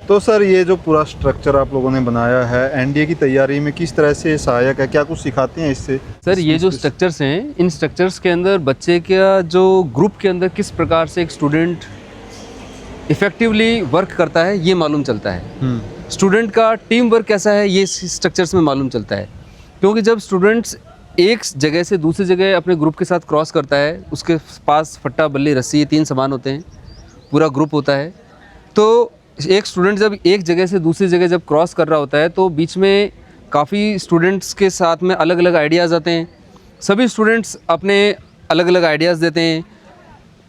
तो सर ये जो पूरा स्ट्रक्चर आप लोगों ने बनाया है एनडीए की तैयारी में किस तरह से सहायक है, क्या कुछ सिखाते हैं इससे? सर ये जो स्ट्रक्चर्स हैं, इन स्ट्रक्चर्स के अंदर बच्चे का जो ग्रुप के अंदर किस प्रकार से एक स्टूडेंट इफ़ेक्टिवली वर्क करता है ये मालूम चलता है। स्टूडेंट का टीम वर्क कैसा है ये स्ट्रक्चर्स में मालूम चलता है, क्योंकि जब स्टूडेंट्स एक जगह से दूसरी जगह अपने ग्रुप के साथ क्रॉस करता है, उसके पास फट्टा बल्ली रस्सी ये 3 सामान होते हैं, पूरा ग्रुप होता है। तो एक स्टूडेंट जब एक जगह से दूसरी जगह जब क्रॉस कर रहा होता है तो बीच में काफ़ी स्टूडेंट्स के साथ में अलग अलग आइडियाज़ आते हैं। सभी स्टूडेंट्स अपने अलग अलग आइडियाज़ देते हैं।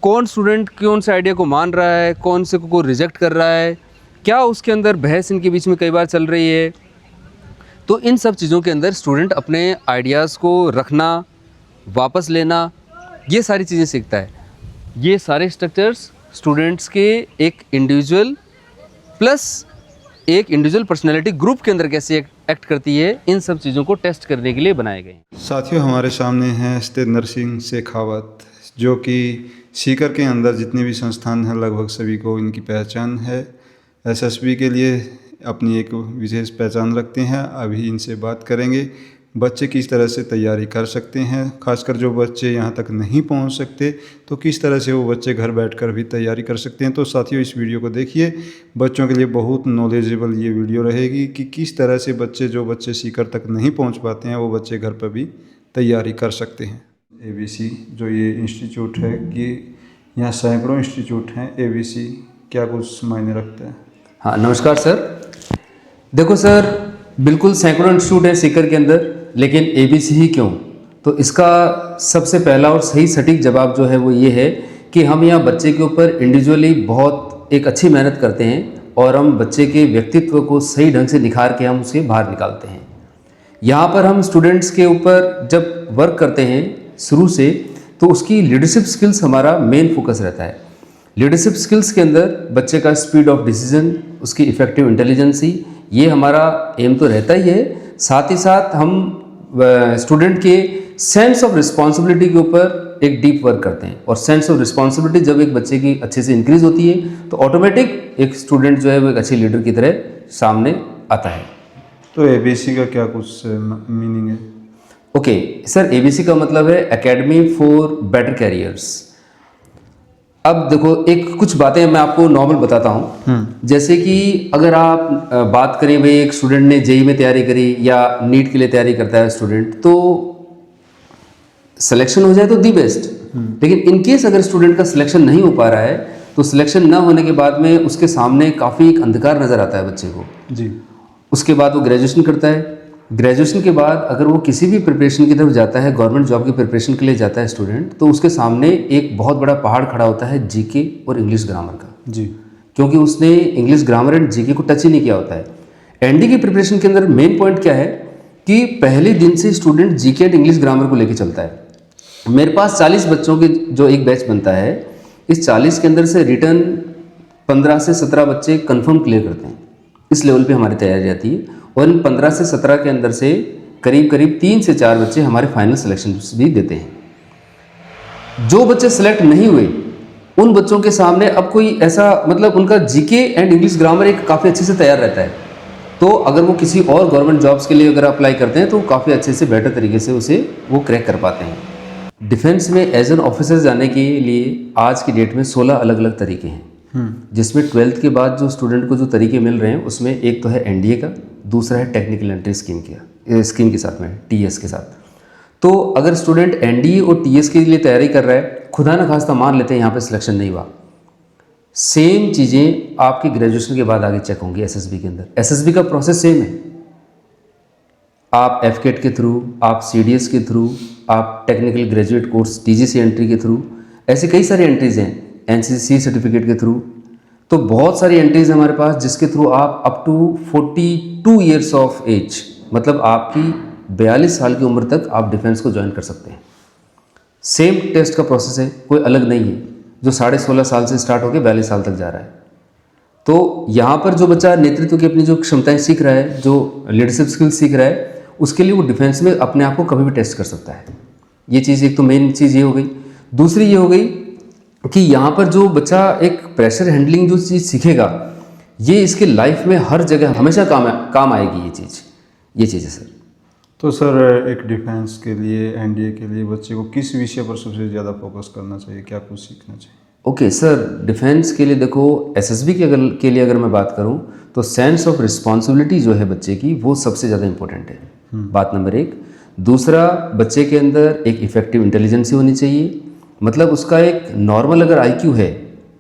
कौन स्टूडेंट कौन से आइडिया को मान रहा है, कौन से को रिजेक्ट कर रहा है, क्या उसके अंदर बहस इनके बीच में कई बार चल रही है। तो इन सब चीज़ों के अंदर स्टूडेंट अपने आइडियाज़ को रखना, वापस लेना, ये सारी चीज़ें सीखता है। ये सारे स्ट्रक्चर्स स्टूडेंट्स के एक इंडिविजुअल प्लस एक इंडिविजुअल पर्सनैलिटी ग्रुप के अंदर कैसे एक्ट करती है, इन सब चीज़ों को टेस्ट करने के लिए बनाए गए हैं। साथियों, हमारे सामने हैं सतेंद्र सिंह शेखावत, जो कि सीकर के अंदर जितने भी संस्थान हैं लगभग सभी को इनकी पहचान है। एसएसबी के लिए अपनी एक विशेष पहचान रखते हैं। अभी इनसे बात करेंगे बच्चे किस तरह से तैयारी कर सकते हैं, खासकर जो बच्चे यहाँ तक नहीं पहुँच सकते तो किस तरह से वो बच्चे घर बैठकर भी तैयारी कर सकते हैं। तो साथियों, इस वीडियो को देखिए, बच्चों के लिए बहुत नॉलेजेबल ये वीडियो रहेगी कि किस तरह से जो बच्चे सीकर तक नहीं पहुँच पाते हैं वो बच्चे घर पर भी तैयारी कर सकते हैं। एबीसी जो ये इंस्टीट्यूट है, कि यहाँ सैकड़ों इंस्टीट्यूट हैं, एबीसी क्या कुछ मायने रखता है? हाँ, नमस्कार सर। देखो सर, बिल्कुल सैकड़ों इंस्टीट्यूट है सीकर के अंदर, लेकिन एबीसी ही क्यों? तो इसका सबसे पहला और सही सटीक जवाब जो है वो ये है कि हम यहाँ बच्चे के ऊपर इंडिविजुअली बहुत एक अच्छी मेहनत करते हैं और हम बच्चे के व्यक्तित्व को सही ढंग से निखार के हम उसे बाहर निकालते हैं। यहाँ पर हम स्टूडेंट्स के ऊपर जब वर्क करते हैं शुरू से, तो उसकी लीडरशिप स्किल्स हमारा मेन फोकस रहता है। लीडरशिप स्किल्स के अंदर बच्चे का स्पीड ऑफ डिसीजन, उसकी इफ़ेक्टिव इंटेलिजेंसी, ये हमारा एम तो रहता ही है। साथ ही साथ हम स्टूडेंट के सेंस ऑफ रिस्पॉन्सिबिलिटी के ऊपर एक डीप वर्क करते हैं, और सेंस ऑफ रिस्पॉन्सिबिलिटी जब एक बच्चे की अच्छे से इंक्रीज होती है तो ऑटोमेटिक एक स्टूडेंट जो है वो एक अच्छे लीडर की तरह सामने आता है। तो एबीसी का क्या कुछ मीनिंग है? ओके सर, एबीसी का मतलब है एकेडमी फॉर बेटर कैरियर्स। अब देखो, एक कुछ बातें मैं आपको नॉर्मल बताता हूँ। जैसे कि अगर आप बात करें, भाई एक स्टूडेंट ने जेईई में तैयारी करी या नीट के लिए तैयारी करता है स्टूडेंट, तो सिलेक्शन हो जाए तो दी बेस्ट। लेकिन इन केस अगर स्टूडेंट का सिलेक्शन नहीं हो पा रहा है तो सिलेक्शन न होने के बाद में उसके सामने काफ़ी एक अंधकार नज़र आता है बच्चे को जी। उसके बाद वो ग्रेजुएशन करता है। ग्रेजुएशन के बाद अगर वो किसी भी प्रिपरेशन की तरफ जाता है, गवर्नमेंट जॉब की प्रिपरेशन के लिए जाता है स्टूडेंट, तो उसके सामने एक बहुत बड़ा पहाड़ खड़ा होता है जीके और इंग्लिश ग्रामर का जी, क्योंकि उसने इंग्लिश ग्रामर एंड जीके को टच ही नहीं किया होता है। एनडी की प्रिपरेशन के अंदर मेन पॉइंट क्या है कि पहले दिन से student GK and English grammar को लेकर चलता है। मेरे पास 40 बच्चों के जो एक बैच बनता है, इस 40 के अंदर से रिटर्न 15 से 17 बच्चे कन्फर्म क्लियर करते हैं। इस लेवल पे हमारी तैयारी रहती है, और इन 15 से 17 के अंदर से करीब 3 से 4 बच्चे हमारे फाइनल सिलेक्शन भी देते हैं। जो बच्चे सेलेक्ट नहीं हुए उन बच्चों के सामने अब कोई ऐसा, मतलब उनका जीके एंड इंग्लिश ग्रामर एक काफ़ी अच्छे से तैयार रहता है, तो अगर वो किसी और गवर्नमेंट जॉब्स के लिए अगर अप्लाई करते हैं तो काफ़ी अच्छे से बेटर तरीके से उसे वो क्रैक कर पाते हैं। डिफेंस में एज एन ऑफिसर जाने के लिए आज की डेट में 16 अलग अलग तरीके हैं, जिसमें 12th के बाद जो स्टूडेंट को जो तरीके मिल रहे हैं उसमें एक तो है एनडीए का, दूसरा है टेक्निकल एंट्री स्कीम के साथ में टीएस के साथ। तो अगर स्टूडेंट एनडीए और टीएस के लिए तैयारी कर रहा है, खुदा न खास्ता मान लेते हैं यहाँ पे सिलेक्शन नहीं हुआ, सेम चीज़ें आपकी ग्रेजुएशन के बाद आगे चेक होंगी एसएसबी के अंदर। एसएसबी का प्रोसेस सेम है। आप एफकेट के थ्रू, आप सीडीएस के थ्रू, आप technical graduate course TGC entry के थ्रू, ऐसे कई सारी एंट्रीज़ हैं, एनसीसी सर्टिफिकेट के थ्रू, तो बहुत सारी एंट्रीज हमारे पास जिसके थ्रू आप up to 42 years of age, मतलब आपकी 42 साल की उम्र तक आप डिफेंस को ज्वाइन कर सकते हैं। सेम टेस्ट का प्रोसेस है, कोई अलग नहीं है, जो 16.5 साल से स्टार्ट होकर 42 साल तक जा रहा है। तो यहाँ पर जो बच्चा नेतृत्व की अपनी जो क्षमताएं सीख रहा है, जो लीडरशिप स्किल्स सीख रहा है, उसके लिए वो डिफेंस में अपने आप को कभी भी टेस्ट कर सकता है। ये चीज़ एक तो मेन चीज़ ये हो गई। दूसरी ये हो गई कि यहाँ पर जो बच्चा एक प्रेशर हैंडलिंग जो चीज़ सीखेगा, ये इसके लाइफ में हर जगह हमेशा काम आएगी ये चीज़ है सर। तो सर एक डिफेंस के लिए, एनडीए के लिए बच्चे को किस विषय पर सबसे ज़्यादा फोकस करना चाहिए, क्या कुछ सीखना चाहिए? ओके सर, डिफेंस के लिए देखो, एसएसबी के लिए अगर मैं बात करूं तो सेंस ऑफ रिस्पॉन्सिबिलिटी जो है बच्चे की, वो सबसे ज़्यादा इंपॉर्टेंट है, बात नंबर 1। दूसरा, बच्चे के अंदर एक इफेक्टिव इंटेलिजेंसी होनी चाहिए, मतलब उसका एक नॉर्मल अगर आईक्यू है,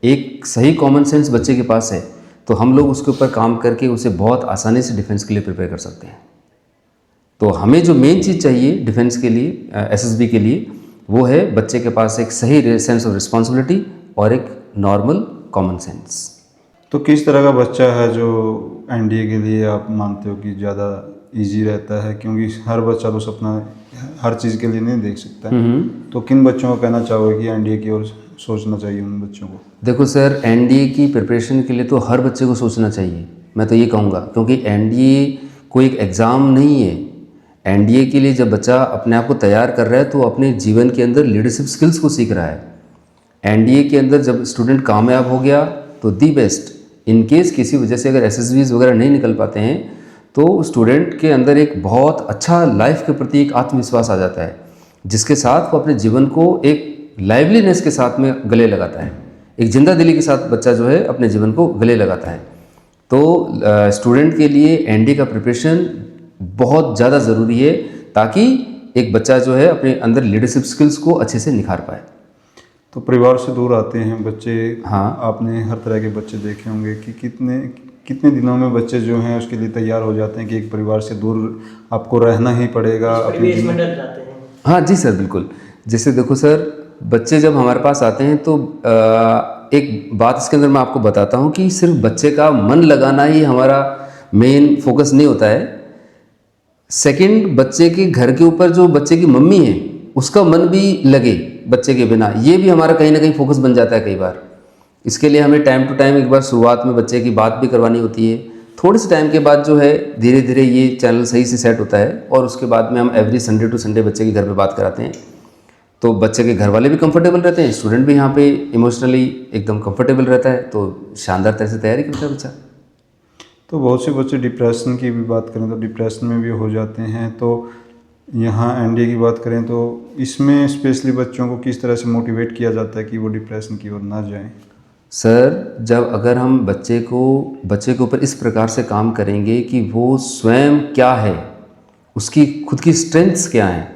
एक सही कॉमन सेंस बच्चे के पास है, तो हम लोग उसके ऊपर काम करके उसे बहुत आसानी से डिफेंस के लिए प्रिपेयर कर सकते हैं। तो हमें जो मेन चीज़ चाहिए डिफेंस के लिए, एसएसबी के लिए, वो है बच्चे के पास एक सही सेंस ऑफ रिस्पॉन्सिबिलिटी और एक नॉर्मल कॉमन सेंस। तो किस तरह का बच्चा है जो एनडीए के लिए आप मानते हो कि ज़्यादा इजी रहता है? क्योंकि हर बच्चा तो सपना हर चीज़ के लिए नहीं देख सकता है। तो किन बच्चों को कहना चाहोगे कि एनडीए की ओर सोचना चाहिए उन बच्चों को? देखो सर, एनडीए की प्रिपरेशन के लिए तो हर बच्चे को सोचना चाहिए, मैं तो ये कहूँगा, क्योंकि एनडीए कोई एक एग्ज़ाम नहीं है। एनडीए के लिए जब बच्चा अपने आप को तैयार कर रहा है तो अपने जीवन के अंदर लीडरशिप स्किल्स को सीख रहा है। एनडीए के अंदर जब स्टूडेंट कामयाब हो गया तो दी बेस्ट। इन केस किसी वजह से अगर एसएसबीज वगैरह नहीं निकल पाते हैं तो स्टूडेंट के अंदर एक बहुत अच्छा लाइफ के प्रति एक आत्मविश्वास आ जाता है, जिसके साथ वो अपने जीवन को एक लाइवलीनेस के साथ में गले लगाता है, एक जिंदा दिली के साथ बच्चा जो है अपने जीवन को गले लगाता है। तो स्टूडेंट के लिए एनडीए का प्रिपरेशन बहुत ज़्यादा ज़रूरी है, ताकि एक बच्चा जो है अपने अंदर लीडरशिप स्किल्स को अच्छे से निखार पाए। तो परिवार से दूर आते हैं बच्चे, हाँ, आपने हर तरह के बच्चे देखे होंगे कि कितने दिनों में बच्चे जो हैं उसके लिए तैयार हो जाते हैं कि एक परिवार से दूर आपको रहना ही पड़ेगा, अपने परिवेश में डर जाते हैं। हाँ जी सर, बिल्कुल। जैसे देखो सर, बच्चे जब हमारे पास आते हैं तो एक बात इसके अंदर मैं आपको बताता हूँ कि सिर्फ बच्चे का मन लगाना ही हमारा मेन फोकस नहीं होता है। सेकंड, बच्चे के घर के ऊपर जो बच्चे की मम्मी है उसका मन भी लगे बच्चे के बिना, ये भी हमारा कहीं ना कहीं फोकस बन जाता है कई बार। इसके लिए हमें टाइम टू टाइम एक बार शुरुआत में बच्चे की बात भी करवानी होती है। थोड़े से टाइम के बाद जो है धीरे धीरे ये चैनल सही से सेट होता है, और उसके बाद में हम एवरी संडे टू संडे बच्चे के घर पे बात कराते हैं। तो बच्चे के घर वाले भी कंफर्टेबल रहते हैं, स्टूडेंट भी यहाँ पे इमोशनली एकदम कंफर्टेबल रहता है, तो शानदार तरह से तैयारी करता है बच्चा। तो बहुत से बच्चे डिप्रेशन की भी बात करें तो डिप्रेशन में भी हो जाते हैं। तो यहाँ एनडीए की बात करें तो इसमें स्पेशली बच्चों को किस तरह से मोटिवेट किया जाता है कि वो डिप्रेशन की ओर ना जाएं? सर, जब अगर हम बच्चे के ऊपर इस प्रकार से काम करेंगे कि वो स्वयं क्या है, उसकी खुद की स्ट्रेंथ्स क्या हैं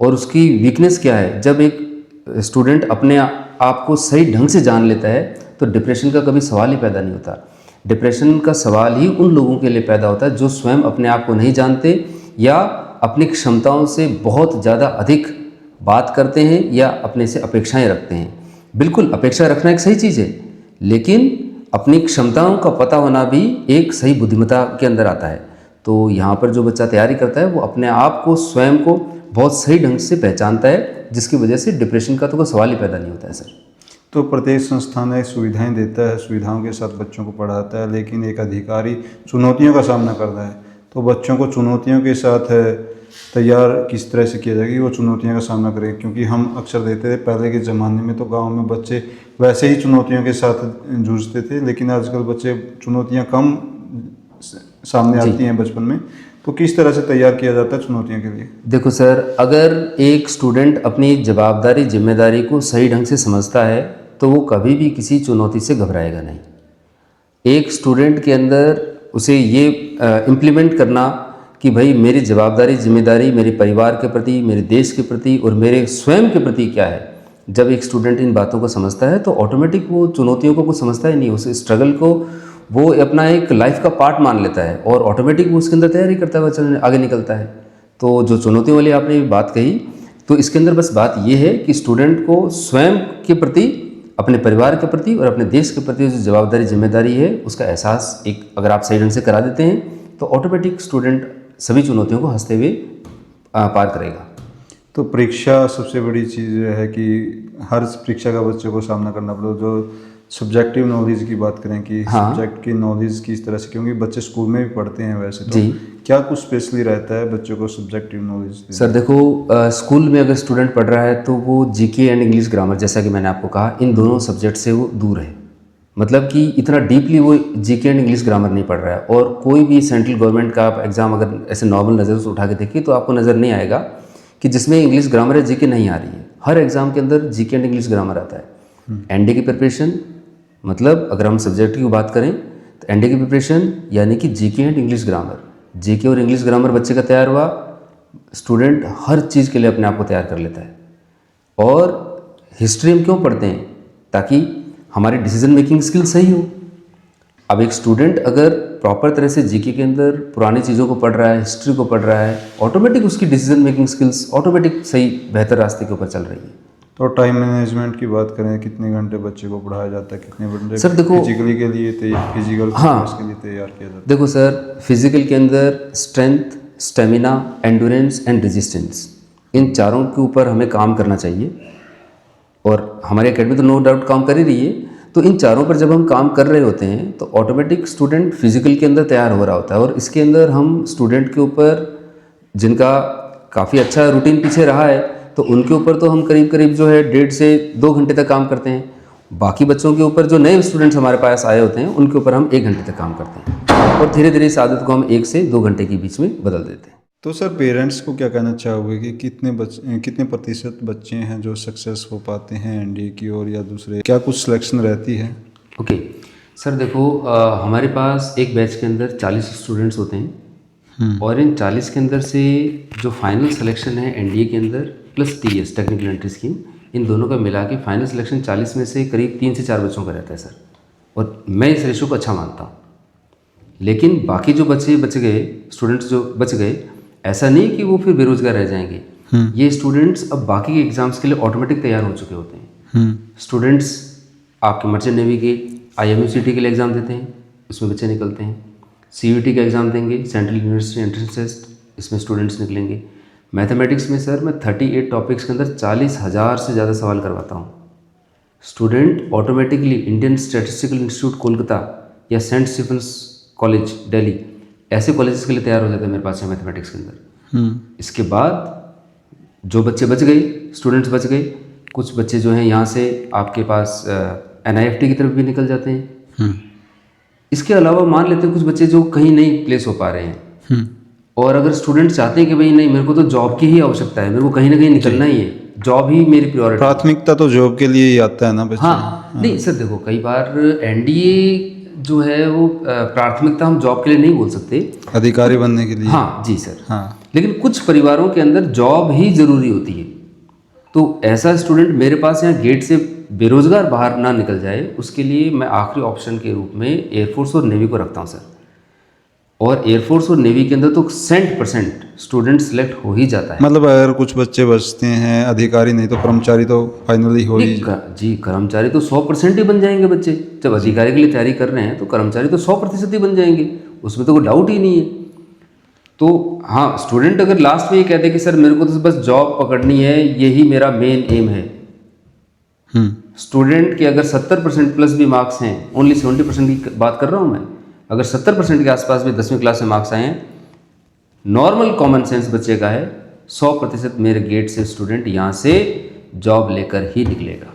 और उसकी वीकनेस क्या है, जब एक स्टूडेंट अपने आप को सही ढंग से जान लेता है तो डिप्रेशन का कभी सवाल ही पैदा नहीं होता। डिप्रेशन का सवाल ही उन लोगों के लिए पैदा होता है जो स्वयं अपने आप को नहीं जानते या अपनी क्षमताओं से बहुत ज़्यादा अधिक बात करते हैं या अपने से अपेक्षाएं रखते हैं। बिल्कुल, अपेक्षा रखना एक सही चीज़ है, लेकिन अपनी क्षमताओं का पता होना भी एक सही बुद्धिमत्ता के अंदर आता है। तो यहाँ पर जो बच्चा तैयारी करता है वो अपने आप को, स्वयं को बहुत सही ढंग से पहचानता है, जिसकी वजह से डिप्रेशन का तो कोई सवाल ही पैदा नहीं होता है सर। तो प्रत्येक संस्थान एक सुविधाएं देता है, सुविधाओं के साथ बच्चों को पढ़ाता है, लेकिन एक अधिकारी चुनौतियों का सामना करता है। तो बच्चों को चुनौतियों के साथ तैयार किस तरह से किया जाएगा कि वो चुनौतियों का सामना करें? क्योंकि हम अक्सर देखते थे पहले के ज़माने में तो गांव में बच्चे वैसे ही चुनौतियों के साथ जूझते थे, लेकिन आजकल बच्चे चुनौतियां कम सामने आती हैं बचपन में। तो किस तरह से तैयार किया जाता है चुनौतियों के लिए? देखो सर, अगर एक स्टूडेंट अपनी जवाबदारी, जिम्मेदारी को सही ढंग से समझता है तो वो कभी भी किसी चुनौती से घबराएगा नहीं। एक स्टूडेंट के अंदर उसे ये इम्प्लीमेंट करना कि भाई मेरी जवाबदारी, जिम्मेदारी मेरे परिवार के प्रति, मेरे देश के प्रति और मेरे स्वयं के प्रति क्या है, जब एक स्टूडेंट इन बातों को समझता है तो ऑटोमेटिक वो चुनौतियों को कुछ समझता ही नहीं, उस स्ट्रगल को वो अपना एक लाइफ का पार्ट मान लेता है और ऑटोमेटिक वो उसके अंदर तैयारी करता है, बच्चा आगे निकलता है। तो जो चुनौतियों वाली आपने बात कही, तो इसके अंदर बस बात ये है कि स्टूडेंट को स्वयं के प्रति, अपने परिवार के प्रति और अपने देश के प्रति जो जवाबदारी, जिम्मेदारी है, उसका एहसास एक अगर आप सही ढंग से करा देते हैं तो ऑटोमेटिक स्टूडेंट सभी चुनौतियों को हंसते हुए पार करेगा। तो परीक्षा सबसे बड़ी चीज़ है कि हर परीक्षा का बच्चे को सामना करना पड़ता है। जो सब्जेक्टिव नॉलेज की बात करें कि सब्जेक्ट की नॉलेज किस तरह से, क्योंकि बच्चे स्कूल में भी पढ़ते हैं वैसे तो जी, क्या कुछ स्पेशली रहता है बच्चों को सब्जेक्टिव नॉलेज? सर देखो, स्कूल में अगर स्टूडेंट पढ़ रहा है तो वो जीके एंड इंग्लिश ग्रामर, जैसा कि मैंने आपको कहा, इन दोनों सब्जेक्ट से वो दूर है। मतलब कि इतना डीपली वो जीके एंड इंग्लिश ग्रामर नहीं पढ़ रहा है। और कोई भी सेंट्रल गवर्नमेंट का आप एग्ज़ाम अगर ऐसे नॉर्मल नज़र से उठा के देखिए तो आपको नज़र नहीं आएगा कि जिसमें इंग्लिश ग्रामर या जीके नहीं आ रही है। हर एग्ज़ाम के अंदर जीके एंड इंग्लिश ग्रामर आता है। एनडीए की प्रिपरेशन, मतलब अगर हम सब्जेक्ट की बात करें तो एनडीए की प्रिपरेशन यानी कि GK and English grammar, GK और इंग्लिश ग्रामर बच्चे का तैयार हुआ, स्टूडेंट हर चीज़ के लिए अपने आप को तैयार कर लेता है। और हिस्ट्री हम क्यों पढ़ते हैं? ताकि हमारी डिसीजन मेकिंग स्किल सही हो। अब एक स्टूडेंट अगर प्रॉपर तरह से जीके के अंदर पुरानी चीज़ों को पढ़ रहा है, हिस्ट्री को पढ़ रहा है, ऑटोमेटिक उसकी डिसीजन मेकिंग स्किल्स ऑटोमेटिक सही बेहतर रास्ते के ऊपर चल रही है। तो टाइम मैनेजमेंट की बात करें, कितने घंटे बच्चे को पढ़ाया जाता है, कितने घंटे सर देखो, फिजिकली के लिए फिजिकल हाँ, के लिए तैयार किया जाता है? देखो सर, फिजिकल के अंदर strength, stamina, endurance and resistance, इन चारों के ऊपर हमें काम करना चाहिए। और हमारी एकेडमी तो नो डाउट काम कर ही रही है। तो इन चारों पर जब हम काम कर रहे होते हैं तो ऑटोमेटिक स्टूडेंट फिजिकल के अंदर तैयार हो रहा होता है। और इसके अंदर हम स्टूडेंट के ऊपर जिनका काफ़ी अच्छा रूटीन पीछे रहा है तो उनके ऊपर तो हम करीब करीब जो है 1.5 से 2 घंटे तक काम करते हैं। बाकी बच्चों के ऊपर जो नए स्टूडेंट्स हमारे पास आए होते हैं उनके ऊपर हम 1 घंटे तक काम करते हैं। और धीरे धीरे इस आदत को हम 1 से 2 घंटे के बीच में बदल देते हैं। तो सर पेरेंट्स को क्या कहना चाहोगे कि कितने प्रतिशत बच्चे हैं जो सक्सेस हो पाते हैं एनडीए की ओर, या दूसरे क्या कुछ सिलेक्शन रहती है? ओके सर, देखो हमारे पास एक बैच के अंदर 40 स्टूडेंट्स होते हैं। और इन 40 के अंदर से जो फाइनल सिलेक्शन है एनडीए के अंदर plus TS technical entry scheme, इन दोनों का मिला के फाइनल सिलेक्शन 40 में से करीब 3 से 4 बच्चों का रहता है सर। और मैं इस रेशो को अच्छा मानता हूँ। लेकिन बाकी जो बच्चे बच गए, स्टूडेंट्स जो बच गए, ऐसा नहीं कि वो फिर बेरोजगार रह जाएंगे। ये स्टूडेंट्स अब बाकी के एग्जाम्स के लिए ऑटोमेटिक तैयार हो चुके होते हैं। स्टूडेंट्स आपके मर्चेंट नेवी के IMUCT के लिए एग्ज़ाम देते हैं, इसमें बच्चे निकलते हैं। CUET का एग्ज़ाम देंगे, सेंट्रल यूनिवर्सिटी एंट्रेंस टेस्ट, इसमें स्टूडेंट्स निकलेंगे। मैथमेटिक्स में सर मैं 38 टॉपिक्स के अंदर 40,000 से ज़्यादा सवाल करवाता हूँ। Student automatically Indian statistical institute Kolkata या सेंट स्टीफेंस कॉलेज दिल्ली, ऐसे कॉलेजेस के लिए तैयार हो जाते हैं मेरे पास से मैथमेटिक्स के अंदर। इसके बाद जो बच्चे बच गए, स्टूडेंट्स बच गए, कुछ बच्चे जो हैं यहाँ से आपके पास NIFT की तरफ भी निकल जाते हैं। इसके अलावा मान लेते हैं कुछ बच्चे जो कहीं नहीं प्लेस हो पा रहे हैं। और अगर स्टूडेंट चाहते हैं कि भाई नहीं, मेरे को तो जॉब की ही आवश्यकता है, मेरे को कहीं ना कहीं निकलना ही है, जॉब ही मेरी प्रायोरिटी, प्राथमिकता तो जॉब के लिए ही आता है ना बच्चे। हाँ, नहीं सर देखो, कई बार एनडीए जो है वो प्राथमिकता हम जॉब के लिए नहीं बोल सकते, अधिकारी बनने के लिए। हाँ जी सर। हाँ, लेकिन कुछ परिवारों के अंदर जॉब ही ज़रूरी होती है। तो ऐसा स्टूडेंट मेरे पास यहाँ गेट से बेरोजगार बाहर ना निकल जाए, उसके लिए मैं आखिरी ऑप्शन के रूप में एयरफोर्स और नेवी को रखता हूँ सर। और एयरफोर्स और नेवी के अंदर तो 100% स्टूडेंट सिलेक्ट हो ही जाता है। मतलब अगर कुछ बच्चे बचते हैं, अधिकारी नहीं तो कर्मचारी तो फाइनली हो ही। जी, कर्मचारी तो 100% ही बन जाएंगे बच्चे। जब अधिकारी के लिए तैयारी कर रहे हैं तो कर्मचारी तो 100% ही बन जाएंगे, उसमें तो कोई डाउट ही नहीं है। तो हाँ, स्टूडेंट अगर लास्ट में ये कहते कि सर मेरे को तो बस जॉब पकड़नी है, यही मेरा मेन एम है। स्टूडेंट के अगर 70% प्लस भी मार्क्स हैं, ओनली 70% की बात कर रहा हूँ मैं, अगर 70% के आसपास भी 10वीं क्लास में मार्क्स आए हैं, नॉर्मल कॉमन सेंस बच्चे का है 100% मेरे गेट से स्टूडेंट यहाँ से जॉब लेकर ही निकलेगा।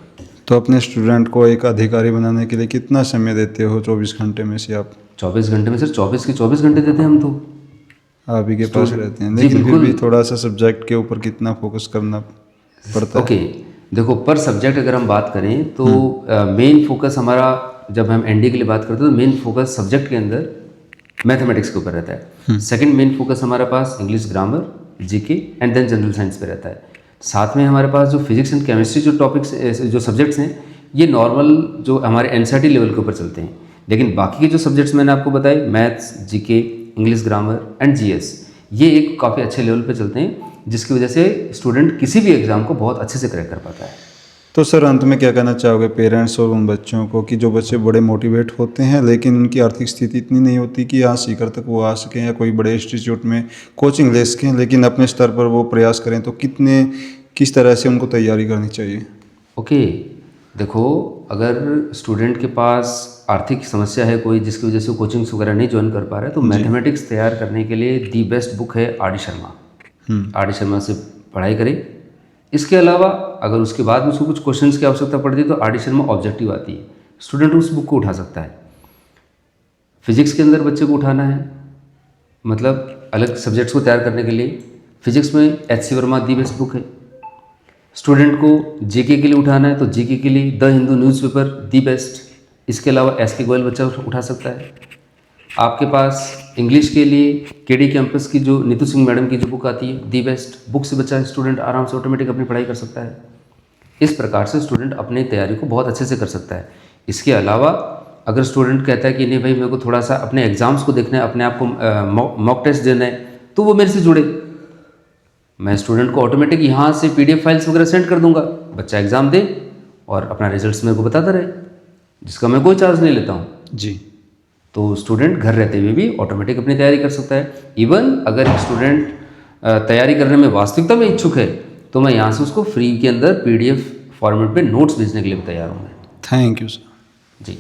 तो अपने स्टूडेंट को एक अधिकारी बनाने के लिए कितना समय देते हो 24 घंटे में से आप? 24 घंटे में सर 24 के 24 घंटे देते हैं हम तो। आप ही के पास रहते हैं, लेकिन फिर भी थोड़ा सा सब्जेक्ट के ऊपर कितना फोकस करना पड़ता है? ओके, देखो पर सब्जेक्ट अगर हम बात करें तो मेन फोकस हमारा, जब हम एनडीए के लिए बात करते हैं तो मेन फोकस सब्जेक्ट के अंदर मैथमेटिक्स के ऊपर रहता है। सेकंड मेन फोकस हमारे पास English grammar, GK and then general science पे रहता है। साथ में हमारे पास जो फिजिक्स एंड केमिस्ट्री जो टॉपिक्स जो सब्जेक्ट्स हैं, ये नॉर्मल जो हमारे एनसीईआरटी लेवल के ऊपर चलते हैं। लेकिन बाकी के जो सब्जेक्ट्स मैंने आपको बताए, maths, GK, English grammar and GS, ये एक काफ़ी अच्छे लेवल पे चलते हैं, जिसकी वजह से स्टूडेंट किसी भी एग्ज़ाम को बहुत अच्छे से क्रैक कर पाता है। तो सर अंत में क्या कहना चाहोगे पेरेंट्स और उन बच्चों को कि जो बच्चे बड़े मोटिवेट होते हैं लेकिन उनकी आर्थिक स्थिति इतनी नहीं होती कि यहाँ शिखर तक वो आ सकें या कोई बड़े इंस्टीट्यूट में कोचिंग ले सकें, लेकिन अपने स्तर पर वो प्रयास करें, तो किस तरह से उनको तैयारी करनी चाहिए? ओके, देखो अगर स्टूडेंट के पास आर्थिक समस्या है कोई, जिसकी वजह से कोचिंग्स वगैरह नहीं ज्वाइन कर पा रहा है, तो मैथमेटिक्स तैयार करने के लिए दी बेस्ट बुक है R D Sharma. R D Sharma से पढ़ाई करें। इसके अलावा अगर उसके बाद में उसको कुछ क्वेश्चंस की आवश्यकता पड़ती है तो आर डी शर्मा ऑब्जेक्टिव आती है, स्टूडेंट उस बुक को उठा सकता है। फिजिक्स के अंदर बच्चे को उठाना है, मतलब अलग सब्जेक्ट्स को तैयार करने के लिए फिजिक्स में HC Verma the best book है। स्टूडेंट को जीके के लिए उठाना है तो जीके के लिए the Hindu newspaper the best. इसके अलावा SK गोयल बच्चा उठा सकता है। आपके पास इंग्लिश के लिए KD कैंपस की जो नीतू सिंह मैडम की जो बुक आती है दी बेस्ट बुक से बच्चा स्टूडेंट आराम से ऑटोमेटिक अपनी पढ़ाई कर सकता है। इस प्रकार से स्टूडेंट अपनी तैयारी को बहुत अच्छे से कर सकता है। इसके अलावा अगर स्टूडेंट कहता है कि नहीं भाई मेरे को थोड़ा सा अपने एग्ज़ाम्स को देखना है, अपने आप को मॉक टेस्ट देना है, तो वो मेरे से जुड़े। मैं स्टूडेंट को ऑटोमेटिक यहाँ से PDF फाइल्स वगैरह सेंड कर दूंगा, बच्चा एग्ज़ाम दे और अपना रिजल्ट्स मेरे को बताता रहे, जिसका मैं कोई चार्ज नहीं लेता हूँ जी। तो स्टूडेंट घर रहते हुए भी ऑटोमेटिक अपनी तैयारी कर सकता है। इवन अगर एक स्टूडेंट तैयारी करने में वास्तविकता में इच्छुक है तो मैं यहाँ से उसको फ्री के अंदर PDF फॉर्मेट पे नोट्स भेजने के लिए भी तैयार हूँ मैं। Thank you sir. जी।